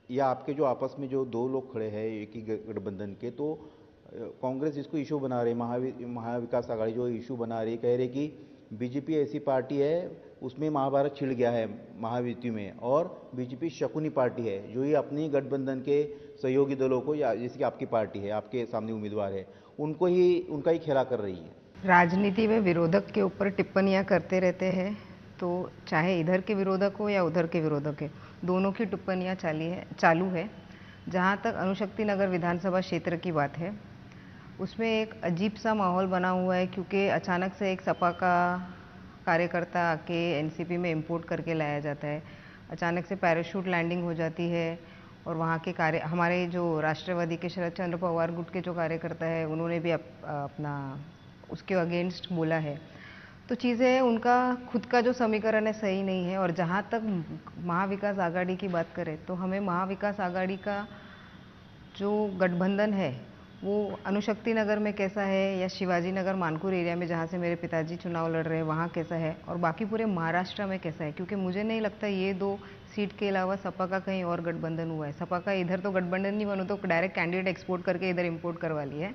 या आपके जो आपस में जो दो लोग खड़े हैं एक ही गठबंधन के, तो कांग्रेस इसको इशू बना रही है, महाविकास आघाड़ी जो इशू बना रही है, कह रहे कि बीजेपी ऐसी पार्टी है उसमें महाभारत छिड़ गया है महायुति में, और बीजेपी शकुनी पार्टी है जो ये अपनी गठबंधन के सहयोगी दलों को, या जैसे कि आपकी पार्टी है, आपके सामने उम्मीदवार है, उनको ही उनका ही खेला कर रही है। राजनीति में विरोधक के ऊपर टिप्पणियां करते रहते हैं, तो चाहे इधर के विरोधक हो या उधर के विरोधक है, दोनों की टिप्पणियां चालू है। जहां तक अणुशक्ति नगर विधानसभा क्षेत्र की बात है, उसमें एक अजीब सा माहौल बना हुआ है, क्योंकि अचानक से एक सपा का कार्यकर्ता आके एनसीपी में इंपोर्ट करके लाया जाता है। अचानक से पैराशूट लैंडिंग हो जाती है, और वहाँ के हमारे जो राष्ट्रवादी के शरद चंद्र पवार गुट के जो कार्यकर्ता है, उन्होंने भी अपना उसके अगेंस्ट बोला है। तो चीज़ें उनका खुद का जो समीकरण है सही नहीं है। और जहाँ तक महाविकास आघाड़ी की बात करें, तो हमें महाविकास आघाड़ी का जो गठबंधन है वो अणुशक्ति नगर में कैसा है, या शिवाजी नगर मानकुर एरिया में जहाँ से मेरे पिताजी चुनाव लड़ रहे हैं वहाँ कैसा है, और बाकी पूरे महाराष्ट्र में कैसा है, क्योंकि मुझे नहीं लगता ये 2 सीट के अलावा सपा का कहीं और गठबंधन हुआ है। सपा का इधर तो गठबंधन नहीं बनो, तो डायरेक्ट कैंडिडेट एक्सपोर्ट करके इधर इम्पोर्ट करवा लिया है।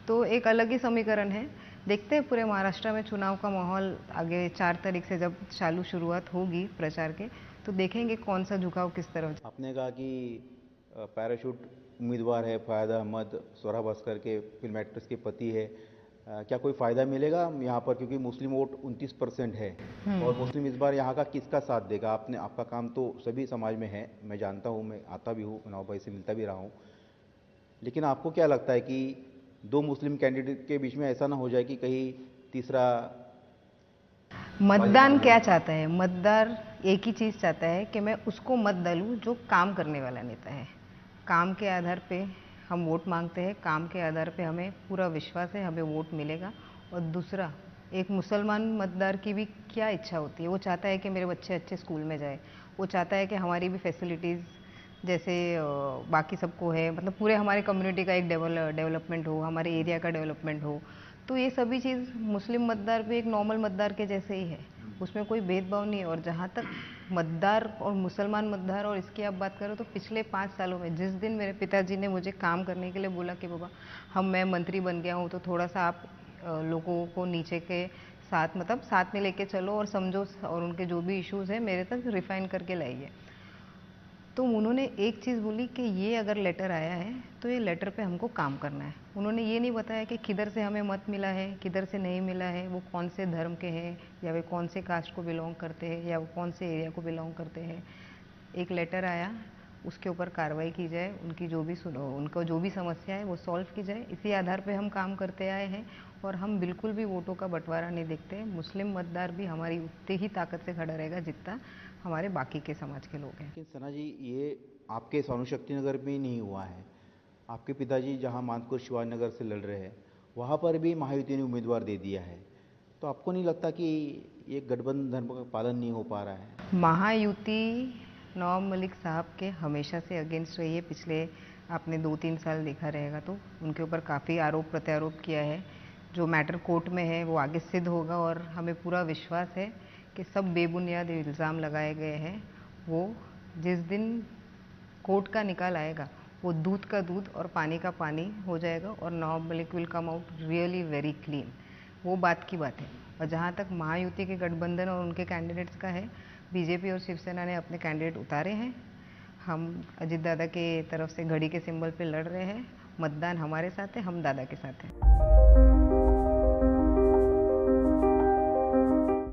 तो एक अलग ही समीकरण है। देखते हैं पूरे महाराष्ट्र में चुनाव का माहौल आगे 4 तारीख से जब शुरुआत होगी प्रचार के, तो देखेंगे कौन सा झुकाव किस तरह। आपने कहा कि पैराशूट उम्मीदवार है फयाद अहमद, सोहराब अस्कर के फिल्म एक्ट्रेस के पति है, क्या कोई फ़ायदा मिलेगा यहाँ पर, क्योंकि मुस्लिम वोट 29% है, और मुस्लिम इस बार यहाँ का किसका साथ देगा? आपका काम तो सभी समाज में है, मैं जानता हूँ, मैं आता भी हूँ, नवाब भाई से मिलता भी रहा हूँ, लेकिन आपको क्या लगता है कि 2 मुस्लिम कैंडिडेट के बीच में ऐसा ना हो जाए कि कहीं तीसरा? मतदान क्या चाहता है? मतदार एक ही चीज़ चाहता है कि मैं उसको मत डालूं जो काम करने वाला नेता है। काम के आधार पे हम वोट मांगते हैं, काम के आधार पे हमें पूरा विश्वास है हमें वोट मिलेगा। और दूसरा, एक मुसलमान मतदार की भी क्या इच्छा होती है, वो चाहता है कि मेरे बच्चे अच्छे स्कूल में जाए, वो चाहता है कि हमारी भी फैसिलिटीज़ जैसे बाकी सबको है, मतलब पूरे हमारे कम्युनिटी का एक डेवलपमेंट हो, हमारे एरिया का डेवलपमेंट हो। तो ये सभी चीज़ मुस्लिम मतदार भी एक नॉर्मल मतदार के जैसे ही है, उसमें कोई भेदभाव नहीं है। और जहाँ तक मतदार और मुसलमान मतदार और इसकी आप बात करो, तो पिछले 5 सालों में जिस दिन मेरे पिताजी ने मुझे काम करने के लिए बोला कि बाबा मैं मंत्री बन गया हूँ, तो थोड़ा सा आप लोगों को नीचे के साथ, मतलब साथ में लेके चलो और समझो, और उनके जो भी इश्यूज़ हैं मेरे तक रिफाइन करके लाइए। तो उन्होंने एक चीज़ बोली कि ये अगर लेटर आया है तो ये लेटर पे हमको काम करना है। उन्होंने ये नहीं बताया कि किधर से हमें मत मिला है, किधर से नहीं मिला है, वो कौन से धर्म के हैं, या वे कौन से कास्ट को बिलोंग करते हैं, या वो कौन से एरिया को बिलोंग करते हैं। एक लेटर आया, उसके ऊपर कार्रवाई की जाए, उनकी जो भी उनको जो भी समस्या है वो सॉल्व की जाए। इसी आधार पे हम काम करते आए हैं, और हम बिल्कुल भी वोटों का बंटवारा नहीं देखते। मुस्लिम मतदार भी हमारी उतनी ही ताकत से खड़ा रहेगा जितना हमारे बाकी के समाज के लोग हैं। लेकिन सना जी, ये आपके अणुशक्ति नगर में ही नहीं हुआ है, आपके पिताजी जहाँ मानपुर शिवाजी नगर से लड़ रहे हैं वहाँ पर भी महायुति ने उम्मीदवार दे दिया है, तो आपको नहीं लगता कि ये गठबंधन धर्म का पालन नहीं हो पा रहा है? महायुति नवाब मलिक साहब के हमेशा से अगेंस्ट रही है। पिछले आपने 2-3 साल देखा रहेगा तो उनके ऊपर काफ़ी आरोप प्रत्यारोप किया है। जो मैटर कोर्ट में है वो आगे सिद्ध होगा, और हमें पूरा विश्वास है कि सब बेबुनियाद इल्ज़ाम लगाए गए हैं, वो जिस दिन कोर्ट का निकाल आएगा वो दूध का दूध और पानी का पानी हो जाएगा, और Nawab Malik will come out really very clean. वो बात की बात है। और जहाँ तक महायुति के गठबंधन और उनके कैंडिडेट्स का है, बीजेपी और शिवसेना ने अपने कैंडिडेट उतारे हैं। हम अजित दादा के तरफ से घड़ी के सिंबल पे लड़ रहे हैं। मतदान हमारे साथ है, हम दादा के साथ हैं।